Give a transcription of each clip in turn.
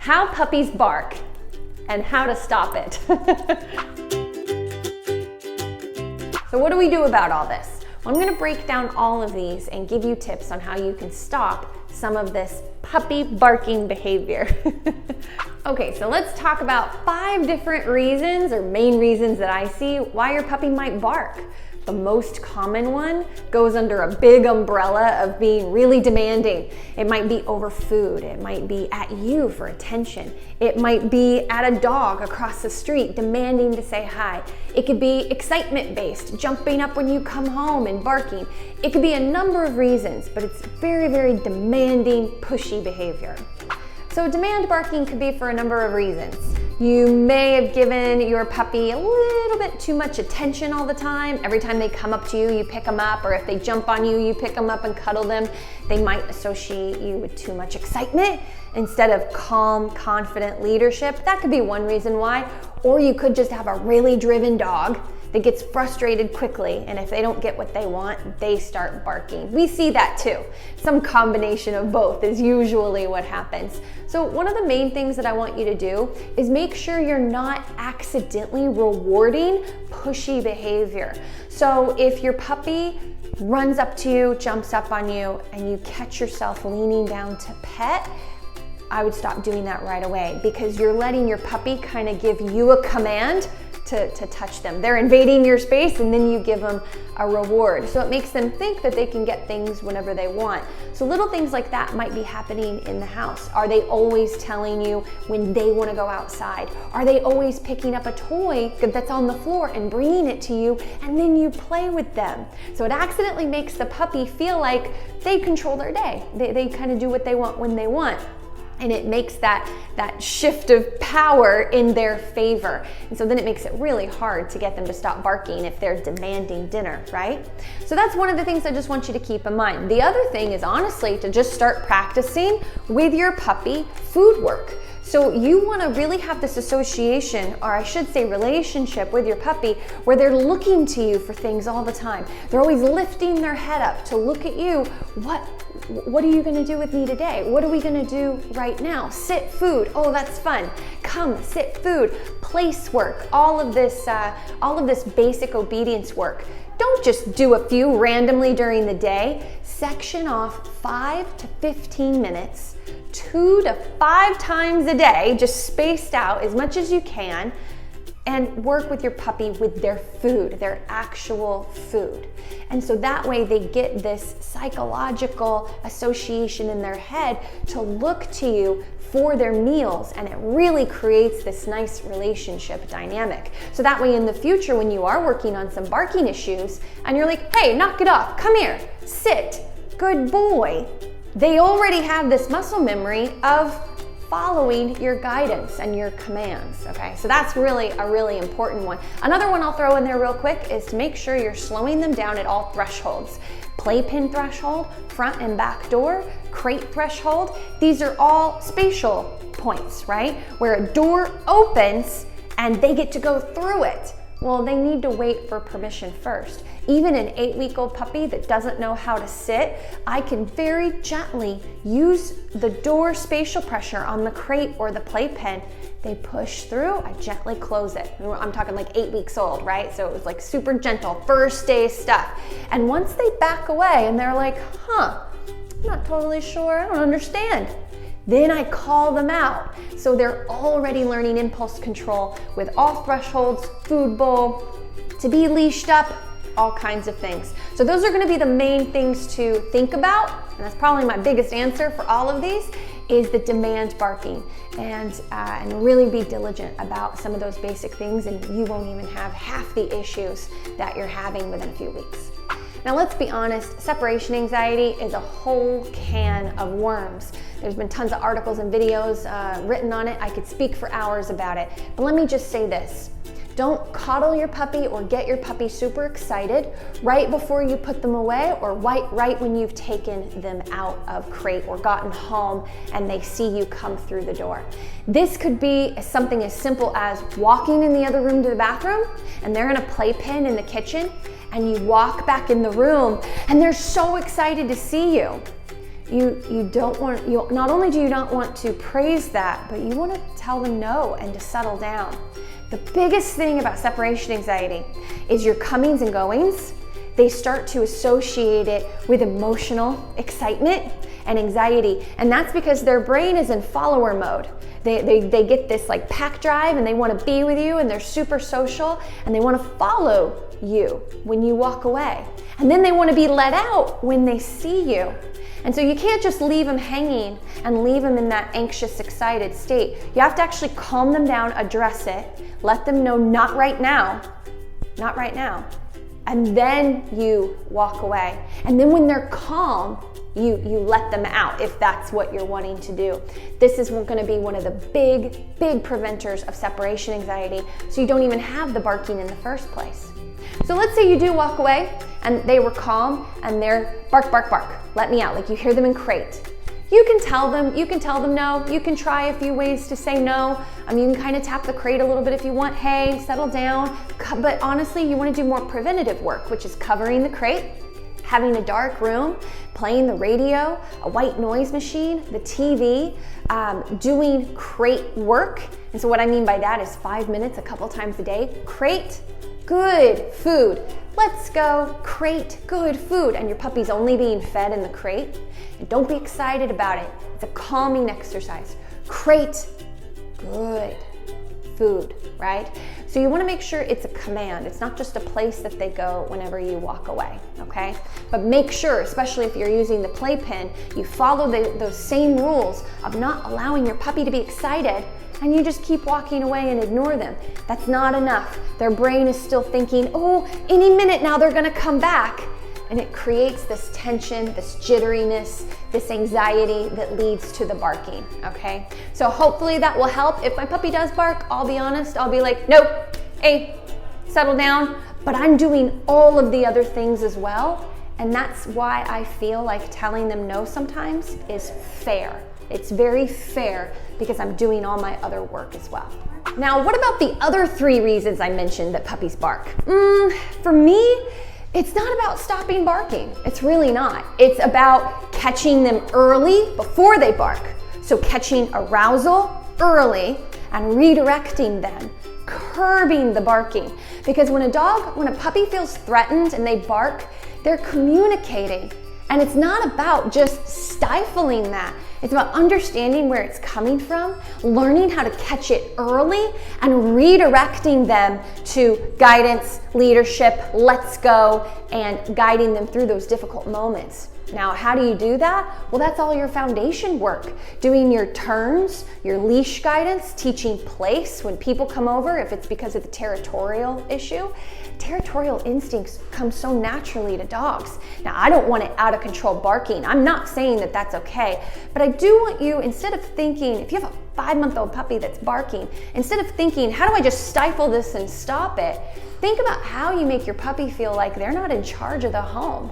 How puppies bark and how to stop it. So what do we do about all this? Well, I'm going to break down all of these and give you tips on how you can stop some of this puppy barking behavior. Okay, so let's talk about 5 different reasons or main reasons that I see why your puppy might bark. The most common one goes under a big umbrella of being really demanding. It might be over food. It might be at you for attention. It might be at a dog across the street demanding to say hi. It could be excitement-based, jumping up when you come home and barking. It could be a number of reasons, but it's very, very demanding, pushy behavior. So demand barking could be for a number of reasons. You may have given your puppy a little bit too much attention all the time. Every time they come up to you, you pick them up, or if they jump on you, you pick them up and cuddle them. They might associate you with too much excitement instead of calm, confident leadership. That could be one reason why. Or you could just have a really driven dog that gets frustrated quickly, and if they don't get what they want, they start barking. We see that too. Some combination of both is usually what happens. So one of the main things that I want you to do is make sure you're not accidentally rewarding pushy behavior. So if your puppy runs up to you, jumps up on you, and you catch yourself leaning down to pet, I would stop doing that right away, because you're letting your puppy kind of give you a command to touch them. They're invading your space, and then you give them a reward. So it makes them think that they can get things whenever they want. So little things like that might be happening in the house. Are they always telling you when they want to go outside? Are they always picking up a toy that's on the floor and bringing it to you, and then you play with them? So it accidentally makes the puppy feel like they control their day. They kind of do what they want when they want. And it makes that shift of power in their favor. And so then it makes it really hard to get them to stop barking if they're demanding dinner, right? So that's one of the things I just want you to keep in mind. The other thing is honestly to just start practicing with your puppy food work. So you want to really have this association, or I should say relationship, with your puppy where they're looking to you for things all the time. They're always lifting their head up to look at you. What are you going to do with me today? What are we going to do right now? Sit, food. Oh, that's fun. Come, sit, food. Place work. All of this basic obedience work. Don't just do a few randomly during the day. Section off 5 to 15 minutes, 2 to 5 times a day, just spaced out as much as you can, and work with your puppy with their food, their actual food. And so that way they get this psychological association in their head to look to you for their meals, and it really creates this nice relationship dynamic. So that way in the future, when you are working on some barking issues and you're like, hey, knock it off, come here, sit, good boy, they already have this muscle memory of following your guidance and your commands, okay? So that's really a really important one. Another one I'll throw in there real quick is to make sure you're slowing them down at all thresholds. Playpen threshold, front and back door, crate threshold. These are all spatial points, right? Where a door opens and they get to go through it. Well, they need to wait for permission first. Even an 8-week-old puppy that doesn't know how to sit, I can very gently use the door spatial pressure on the crate or the playpen. They push through, I gently close it. I'm talking like 8 weeks old, right? So it was like super gentle, first day stuff. And once they back away and they're like, I'm not totally sure, I don't understand. Then I call them out. So they're already learning impulse control with all thresholds, food bowl, to be leashed up, all kinds of things. So those are going to be the main things to think about. And that's probably my biggest answer for all of these, is the demand barking. And really be diligent about some of those basic things, and you won't even have half the issues that you're having within a few weeks. Now let's be honest, separation anxiety is a whole can of worms. There's been tons of articles and videos written on it. I could speak for hours about it, but let me just say this. Don't coddle your puppy or get your puppy super excited right before you put them away, or right when you've taken them out of crate or gotten home and they see you come through the door. This could be something as simple as walking in the other room to the bathroom, and they're in a playpen in the kitchen, and you walk back in the room and they're so excited to see you. not only do you not want to praise that, but you want to tell them no and to settle down. The biggest thing about separation anxiety is your comings and goings. They start to associate it with emotional excitement and anxiety, and that's because their brain is in follower mode. They get this like pack drive, and they want to be with you, and they're super social, and they want to follow you when you walk away, and then they want to be let out when they see you. And so you can't just leave them hanging and leave them in that anxious, excited state. You have to actually calm them down, address it, let them know not right now, not right now. And then you walk away. And then when they're calm, you let them out if that's what you're wanting to do. This is going to be one of the big preventers of separation anxiety, so you don't even have the barking in the first place. So let's say you do walk away and they were calm and they're bark, bark, bark, let me out, like you hear them in crate. You can tell them no. You can try a few ways to say no. You can kind of tap the crate a little bit if you want. Hey, settle down. But honestly, you want to do more preventative work, which is covering the crate, having a dark room, playing the radio, a white noise machine, the TV, doing crate work. And so what I mean by that is 5 minutes a couple times a day. Crate, good food. Let's go, crate, good food. And your puppy's only being fed in the crate. And don't be excited about it. It's a calming exercise. Crate, good food, right? So you want to make sure it's a command. It's not just a place that they go whenever you walk away, okay? But make sure, especially if you're using the playpen, you follow those same rules of not allowing your puppy to be excited, and you just keep walking away and ignore them. That's not enough. Their brain is still thinking, oh, any minute now they're gonna come back. And it creates this tension, this jitteriness, this anxiety that leads to the barking, okay? So hopefully that will help. If my puppy does bark, I'll be honest, I'll be like, nope, hey, settle down. But I'm doing all of the other things as well. And that's why I feel like telling them no sometimes is fair. It's very fair because I'm doing all my other work as well. Now, what about the other 3 reasons I mentioned that puppies bark? For me, it's not about stopping barking. It's really not. It's about catching them early before they bark. So catching arousal early and redirecting them, curbing the barking. Because when a puppy feels threatened and they bark, they're communicating. And it's not about just stifling that. It's about understanding where it's coming from, learning how to catch it early, and redirecting them to guidance, leadership, let's go, and guiding them through those difficult moments. Now, how do you do that? Well, that's all your foundation work. Doing your turns, your leash guidance, teaching place when people come over, if it's because of the territorial issue. Territorial instincts come so naturally to dogs. Now, I don't want it out of control barking. I'm not saying that that's okay, but I do want you, instead of thinking, if you have a 5-month-old puppy that's barking, instead of thinking, how do I just stifle this and stop it? Think about how you make your puppy feel like they're not in charge of the home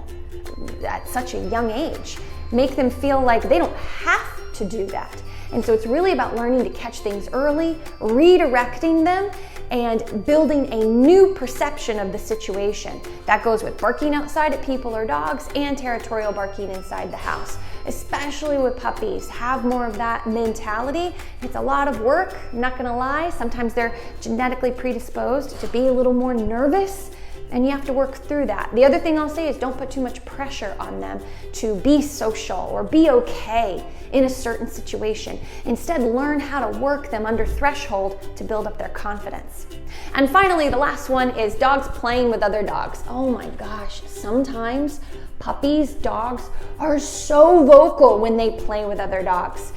at such a young age. Make them feel like they don't have to do that. And so it's really about learning to catch things early, redirecting them, and building a new perception of the situation. That goes with barking outside at people or dogs and territorial barking inside the house. Especially with puppies, have more of that mentality. It's a lot of work, I'm not gonna lie. Sometimes they're genetically predisposed to be a little more nervous, and you have to work through that. The other thing I'll say is don't put too much pressure on them to be social or be okay in a certain situation. Instead, learn how to work them under threshold to build up their confidence. And finally, the last one is dogs playing with other dogs. Oh my gosh, sometimes puppies, dogs are so vocal when they play with other dogs.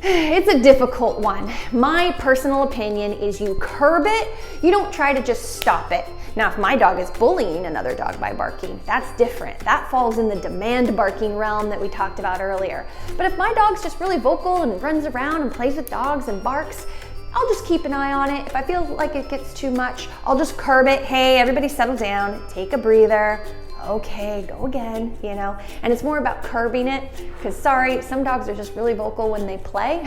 It's a difficult one. My personal opinion is you curb it, you don't try to just stop it. Now, if my dog is bullying another dog by barking, that's different. That falls in the demand barking realm that we talked about earlier. But if my dog's just really vocal and runs around and plays with dogs and barks, I'll just keep an eye on it. If I feel like it gets too much, I'll just curb it. Hey, everybody settle down, take a breather. okay, go again, you know? And it's more about curbing it, because sorry, some dogs are just really vocal when they play.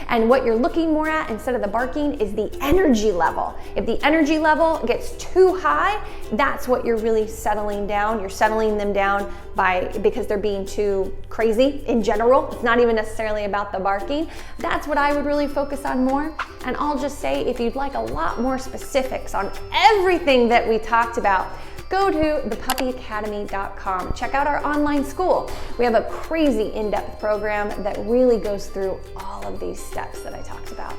And what you're looking more at instead of the barking is the energy level. If the energy level gets too high, that's what you're really settling down. You're settling them down because they're being too crazy in general. It's not even necessarily about the barking. That's what I would really focus on more. And I'll just say, if you'd like a lot more specifics on everything that we talked about, go to thepuppyacademy.com. Check out our online school. We have a crazy in-depth program that really goes through all of these steps that I talked about.